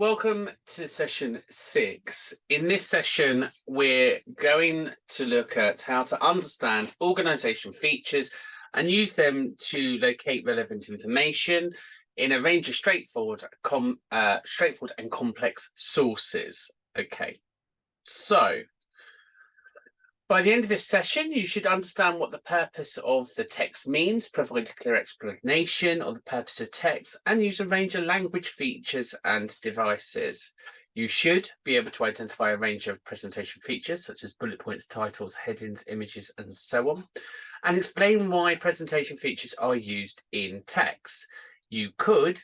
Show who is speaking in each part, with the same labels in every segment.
Speaker 1: Welcome to session 6. In this session, we're going to look at how to understand organisation features and use them to locate relevant information in a range of straightforward and complex sources. Okay, so by the end of this session, you should understand what the purpose of the text means, provide a clear explanation of the purpose of text, and use a range of language features and devices. You should be able to identify a range of presentation features, such as bullet points, titles, headings, images, and so on, and explain why presentation features are used in text. You could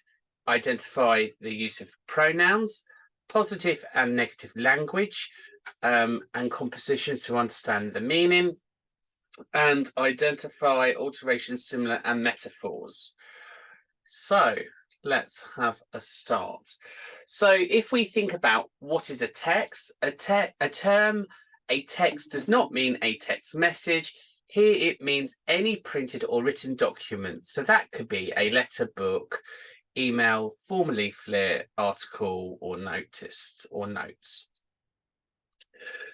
Speaker 1: identify the use of pronouns, positive and negative language, and compositions to understand the meaning, and identify alterations, similar, and metaphors. So let's have a start. So if we think about what is a text, a text does not mean a text message. Here it means any printed or written document. So that could be a letter, book, email, form leaflet, article, or notice or notes.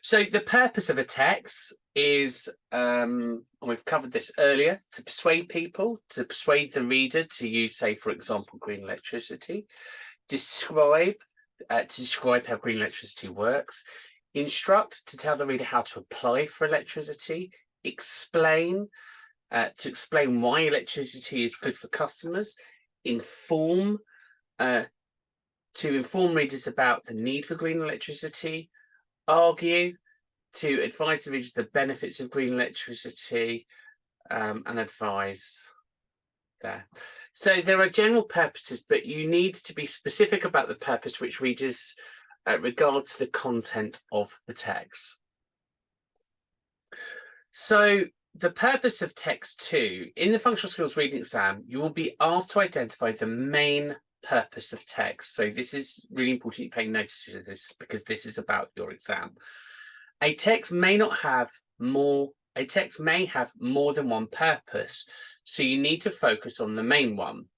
Speaker 1: So the purpose of a text is, and we've covered this earlier, to persuade people, to persuade the reader to use, say, for example, green electricity, to describe how green electricity works, instruct, to tell the reader how to apply for electricity, explain, to explain why electricity is good for customers, inform, to inform readers about the need for green electricity, argue, to advise the readers the benefits of green electricity, and advise there. So there are general purposes, but you need to be specific about the purpose which readers regard to the content of the text. So the purpose of text 2, in the functional skills reading exam, you will be asked to identify the main purpose of text. So this is really important you pay notice to this, because this is about your exam. A text may have more than one purpose, so you need to focus on the main one.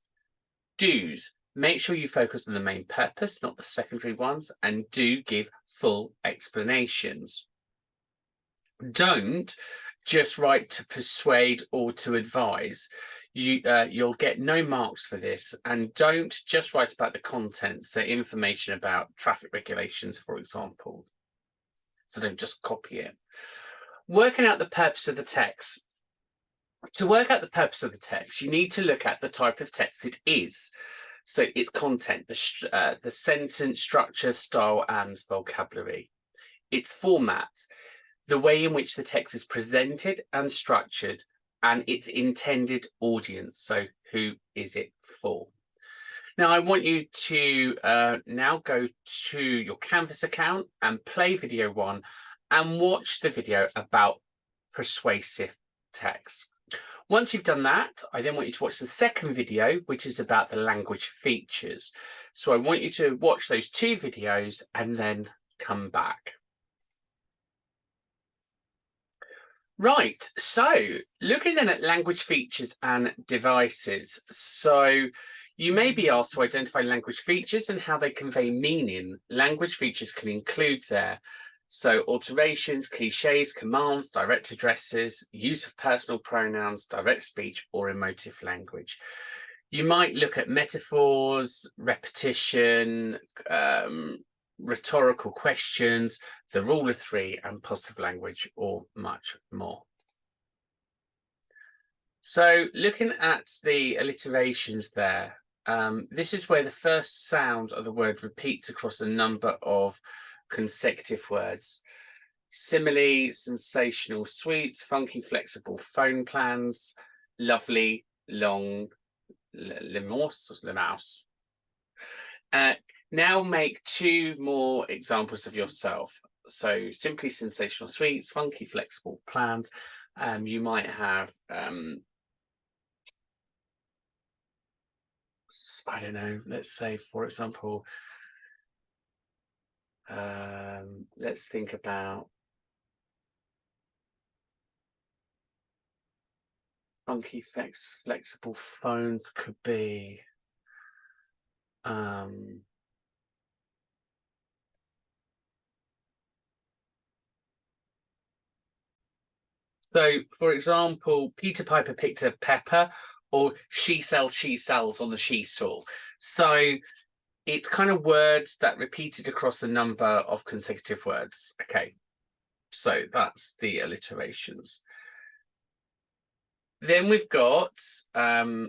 Speaker 1: Do's: make sure you focus on the main purpose, not the secondary ones, and do give full explanations. Don't just write to persuade or to advise. You'll get no marks for this, and don't just write about the content, so information about traffic regulations, for example. So don't just copy it. Working out the purpose of the text. To work out the purpose of the text, you need to look at the type of text it is. So its content, the sentence structure, style, and vocabulary. Its format, the way in which the text is presented and structured, and its intended audience. So who is it for? Now I want you to now go to your Canvas account and play video 1 and watch the video about persuasive text. Once you've done that, I then want you to watch the second video, which is about the language features. So I want you to watch those 2 videos and then come back. Right, so looking then at language features and devices. So you may be asked to identify language features and how they convey meaning. Language features can include alterations, cliches, commands, direct addresses, use of personal pronouns, direct speech, or emotive language. You might look at metaphors, repetition, rhetorical questions, the rule of 3, and positive language, or much more. So looking at the alliterations there, this is where the first sound of the word repeats across a number of consecutive words. Simile, sensational, sweet, funky, flexible, phone plans, lovely, long, lemous. Now make 2 more examples of yourself. So simply, sensational, sweets, funky, flexible, plans. You might have, I don't know, let's say, for example, let's think about funky, flexible phones could be So, for example, Peter Piper picked a pepper, or she sells on the seesaw. So it's kind of words that repeated across a number of consecutive words. Okay, so that's the alliterations. Then we've got our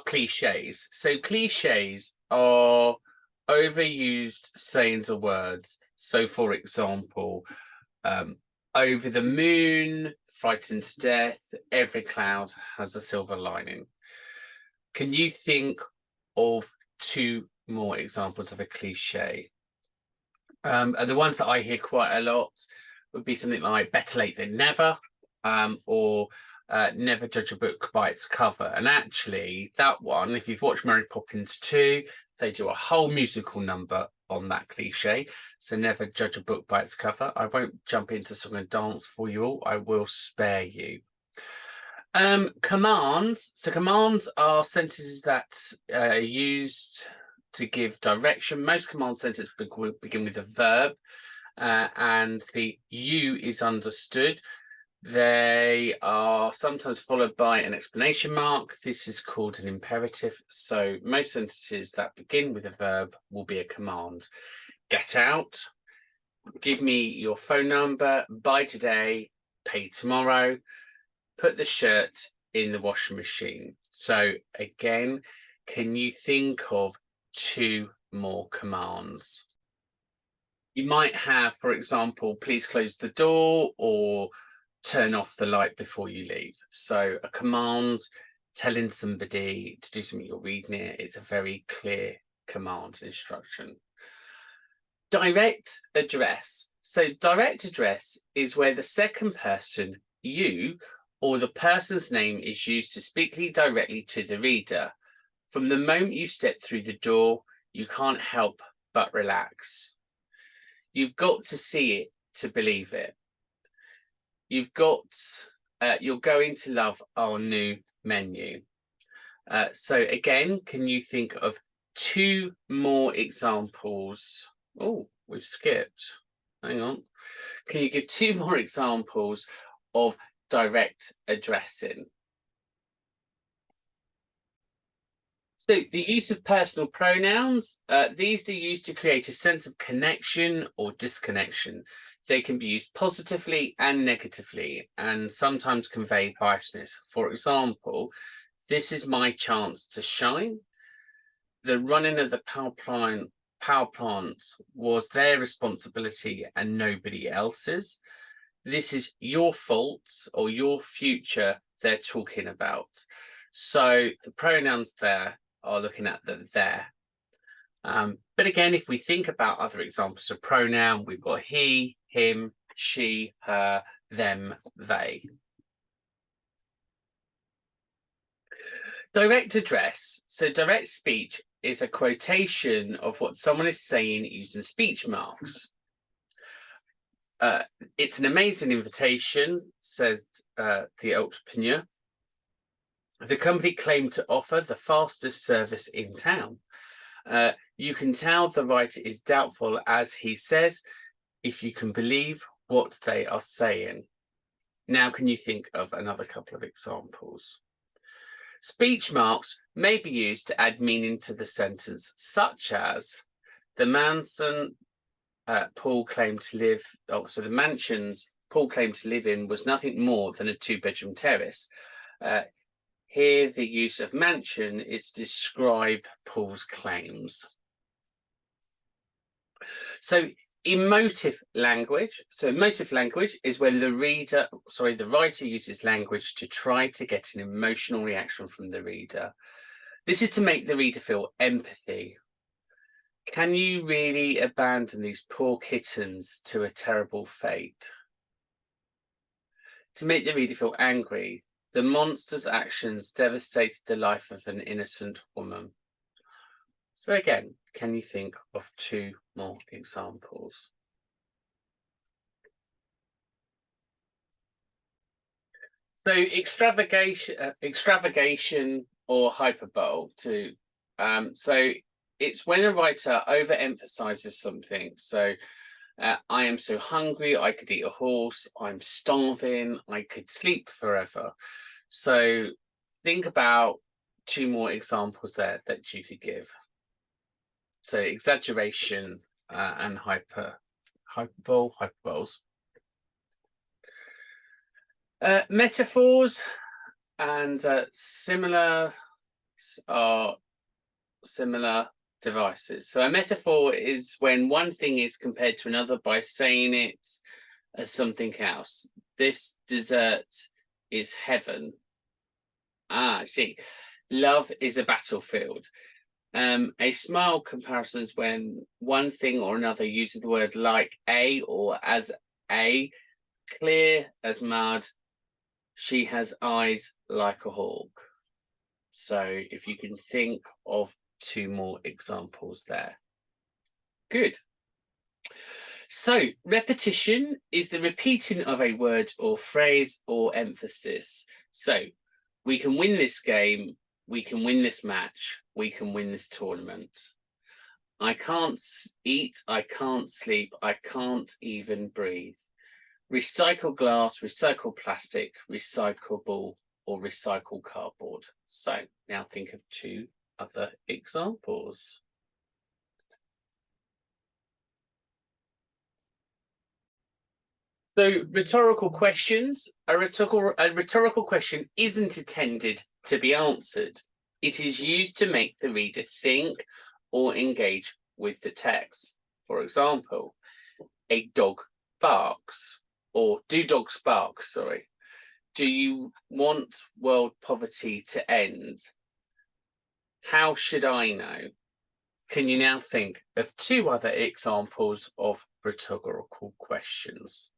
Speaker 1: cliches. So cliches are overused sayings or words. So, for example, over the moon, frightened to death, every cloud has a silver lining. Can you think of 2 more examples of a cliche? And the ones that I hear quite a lot would be something like better late than never, or never judge a book by its cover. And actually, that one, if you've watched Mary Poppins 2, they do a whole musical number on that cliche. So never judge a book by its cover. I won't jump into song and dance for you all. I will spare you. Commands. So commands are sentences that are used to give direction. Most command sentences begin with a verb, and the you is understood. They are sometimes followed by an exclamation mark. This is called an imperative. So most sentences that begin with a verb will be a command. Get out, give me your phone number, buy today, pay tomorrow, put the shirt in the washing machine. So again, can you think of 2 more commands? You might have, for example, please close the door, or turn off the light before you leave. So a command telling somebody to do something you're reading it, it's a very clear command instruction. Direct address. So direct address is where the second person, you, or the person's name is used to speak directly to the reader. From the moment you step through the door, you can't help but relax. You've got to see it to believe it. You're going to love our new menu. So again, can you think of 2 more examples? Oh, we've skipped. Hang on. Can you give 2 more examples of direct addressing? So the use of personal pronouns, these are used to create a sense of connection or disconnection. They can be used positively and negatively, and sometimes convey biasness. For example, this is my chance to shine. The running of the power plant was their responsibility and nobody else's. This is your fault or your future they're talking about. So the pronouns there are looking at the there. But again, if we think about other examples of pronoun, we've got he, him, she, her, them, they. Direct address. So direct speech is a quotation of what someone is saying using speech marks. It's an amazing invitation, says the entrepreneur. The company claimed to offer the fastest service in town. You can tell the writer is doubtful as he says, if you can believe what they are saying. Now, can you think of another couple of examples? Speech marks may be used to add meaning to the sentence, such as the mansion Paul claimed to live. So the mansions Paul claimed to live in was nothing more than a 2-bedroom terrace. Here, the use of mansion is to describe Paul's claims. So emotive language. So emotive language is when the writer uses language to try to get an emotional reaction from the reader. This is to make the reader feel empathy. Can you really abandon these poor kittens to a terrible fate? To make the reader feel angry. The monster's actions devastated the life of an innocent woman. So again, can you think of 2 more examples? So extravagation or hyperbole too. So it's when a writer overemphasizes something. So I am so hungry, I could eat a horse. I'm starving, I could sleep forever. So think about 2 more examples there that you could give. So exaggeration and hyperboles. Metaphors and similar are similar devices. So a metaphor is when one thing is compared to another by saying it as something else. This dessert is heaven. I see. Love is a battlefield. A smile comparison is when one thing or another uses the word like a or as a, clear as mud. She has eyes like a hawk. So if you can think of 2 more examples there. Good. So repetition is the repeating of a word or phrase or emphasis. So we can win this game, we can win this match, we can win this tournament. I can't eat, I can't sleep, I can't even breathe. Recycle glass, recycle plastic, recyclable, or recycle cardboard. So now think of 2 other examples. So rhetorical questions, a rhetorical question isn't intended to be answered. It is used to make the reader think or engage with the text. For example, a dog barks, or do dogs bark, sorry. Do you want world poverty to end? How should I know? Can you now think of 2 other examples of rhetorical questions?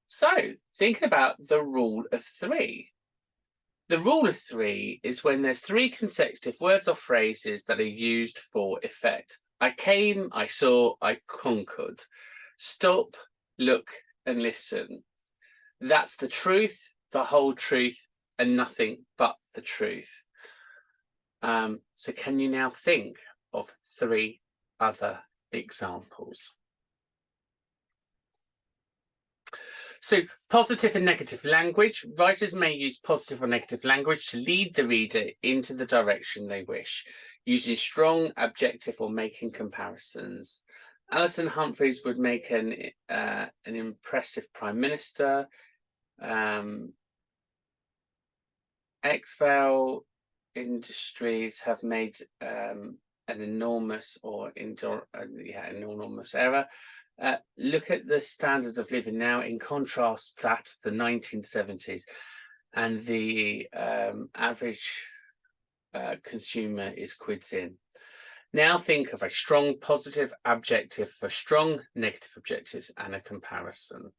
Speaker 1: So, thinking about the rule of 3. The rule of 3 is when there's 3 consecutive words or phrases that are used for effect. I came, I saw, I conquered. Stop, look, and listen. That's the truth, the whole truth, and nothing but the truth. So can you now think of 3 other examples? So positive and negative language. Writers may use positive or negative language to lead the reader into the direction they wish, using strong, objective, or making comparisons. Alison Humphreys would make an impressive prime minister. Exval Industries have made an enormous enormous error. Look at the standards of living now in contrast that of the 1970s, and the average consumer is quids in. Now think of a strong positive adjective for strong negative objectives and a comparison.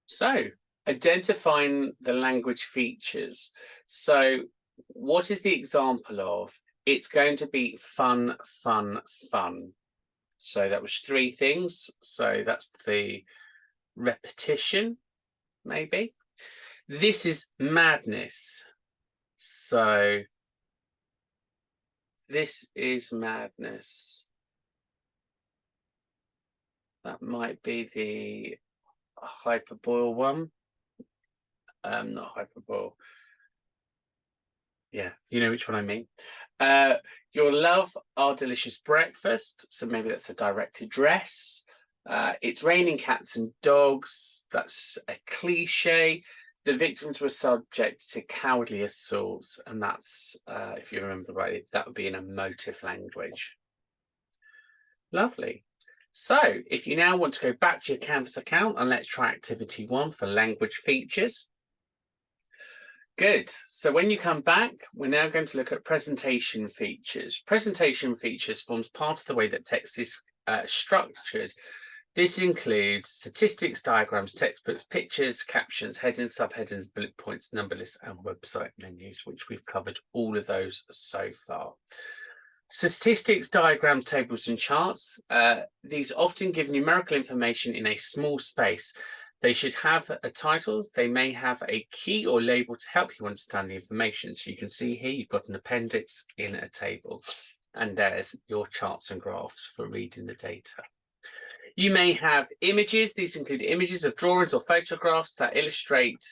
Speaker 1: So identifying the language features. So what is the example of? It's going to be fun, fun, fun. So that was 3 things. So that's the repetition, maybe. This is madness. So this is madness. That might be the hyperbole one. Not hyperbole. Yeah, you know which one I mean. Your love, our delicious breakfast. So maybe that's a direct address. It's raining cats and dogs. That's a cliche. The victims were subject to cowardly assaults, and that's, if you remember right, that would be an emotive language. Lovely. So if you now want to go back to your Canvas account, and let's try activity 1 for language features. Good. So when you come back, we're now going to look at presentation features. Presentation features forms part of the way that text is structured. This includes statistics, diagrams, textbooks, pictures, captions, headings, subheadings, bullet points, number lists, and website menus, which we've covered all of those so far. Statistics, diagrams, tables, and charts. These often give numerical information in a small space. They should have a title. They may have a key or label to help you understand the information. So you can see here you've got an appendix in a table, and there's your charts and graphs for reading the data. You may have images. These include images of drawings or photographs that illustrate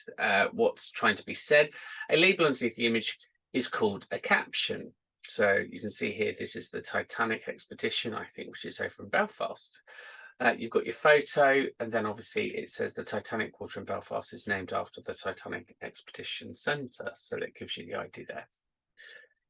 Speaker 1: what's trying to be said. A label underneath the image is called a caption. So you can see here, this is the Titanic expedition, I think, which is over in Belfast. You've got your photo, and then obviously it says the Titanic Quarter in Belfast is named after the Titanic Expedition Centre. So that gives you the idea there.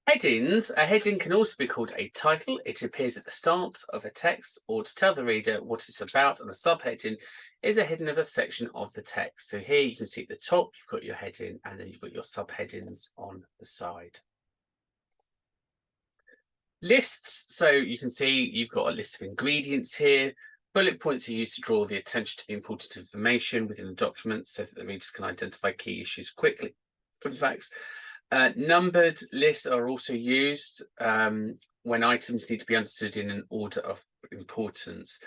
Speaker 1: Headings. A heading can also be called a title. It appears at the start of a text or to tell the reader what it's about, and a subheading is a heading of a section of the text. So here you can see at the top, you've got your heading, and then you've got your subheadings on the side. Lists. So you can see you've got a list of ingredients here. Bullet points are used to draw the attention to the important information within the document so that the readers can identify key issues quickly. In fact, numbered lists are also used when items need to be understood in an order of importance.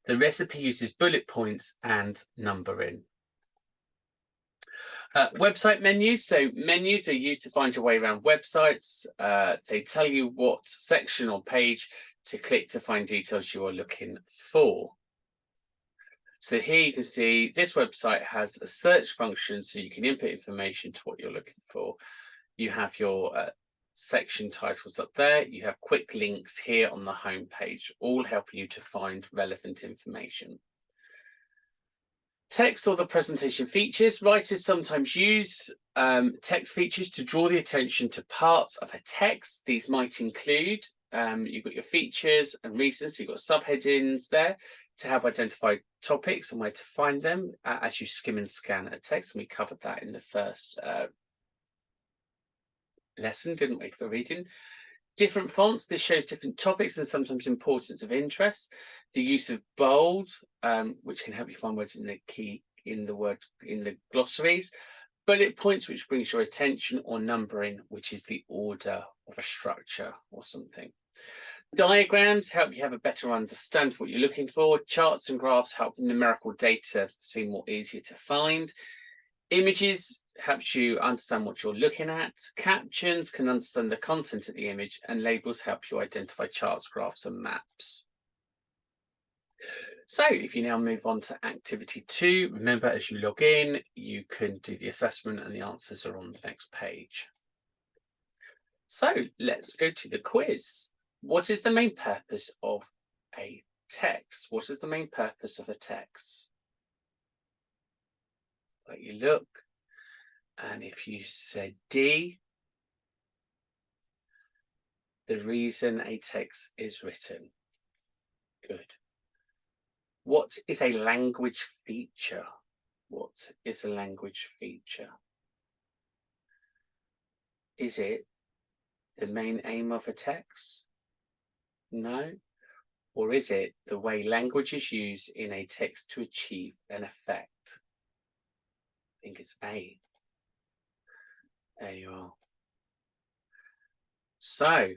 Speaker 1: The recipe uses bullet points and numbering. Website menus. So menus are used to find your way around websites. They tell you what section or page to click to find details you are looking for. So here you can see this website has a search function, so you can input information to what you're looking for. You have your section titles up there. You have quick links here on the home page, all helping you to find relevant information. Text or the presentation features. Writers sometimes use text features to draw the attention to parts of a text. These might include, you've got your features and reasons, so you've got subheadings there to help identify topics and where to find them as you skim and scan a text. And we covered that in the first lesson, didn't we, for reading? Different fonts. This shows different topics and sometimes importance of interest. The use of bold, which can help you find words in the glossaries. Bullet points, which brings your attention, or numbering, which is the order of a structure or something. Diagrams help you have a better understanding of what you're looking for. Charts and graphs help numerical data seem more easier to find. Images helps you understand what you're looking at. Captions can understand the content of the image, and labels help you identify charts, graphs, and maps. So if you now move on to activity 2, remember as you log in, you can do the assessment and the answers are on the next page. So let's go to the quiz. What is the main purpose of a text? What is the main purpose of a text? Let you look, and if you said D, the reason a text is written. Good. What is a language feature? What is a language feature? Is it the main aim of a text? No. Or is it the way language is used in a text to achieve an effect? I think it's A. There you are. So,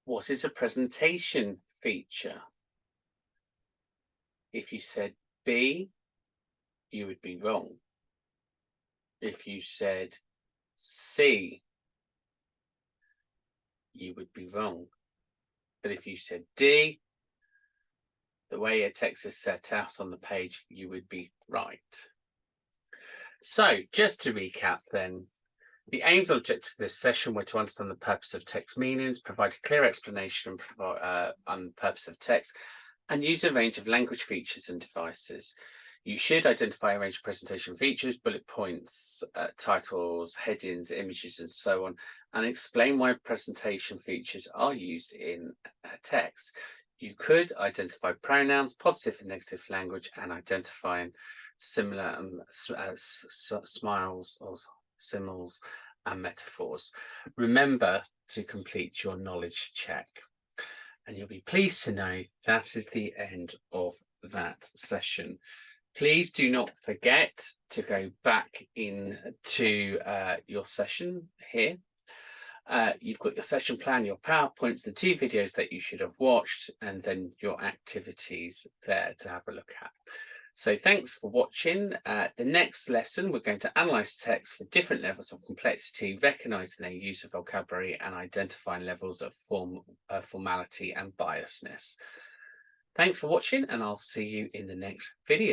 Speaker 1: what is a presentation feature? If you said B, you would be wrong. If you said C, you would be wrong. But if you said D, the way a text is set out on the page, you would be right. So, just to recap then, the aims and objectives of this session were to understand the purpose of text meanings, provide a clear explanation on the purpose of text, and use a range of language features and devices. You should identify a range of presentation features, bullet points, titles, headings, images, and so on, and explain why presentation features are used in text. You could identify pronouns, positive and negative language, and identifying similar smiles or symbols and metaphors. Remember to complete your knowledge check. And you'll be pleased to know that is the end of that session. Please do not forget to go back into your session here. You've got your session plan, your PowerPoints, the 2 videos that you should have watched, and then your activities there to have a look at. So thanks for watching. The next lesson, we're going to analyse text for different levels of complexity, recognising their use of vocabulary and identifying levels of formality and biasness. Thanks for watching, and I'll see you in the next video.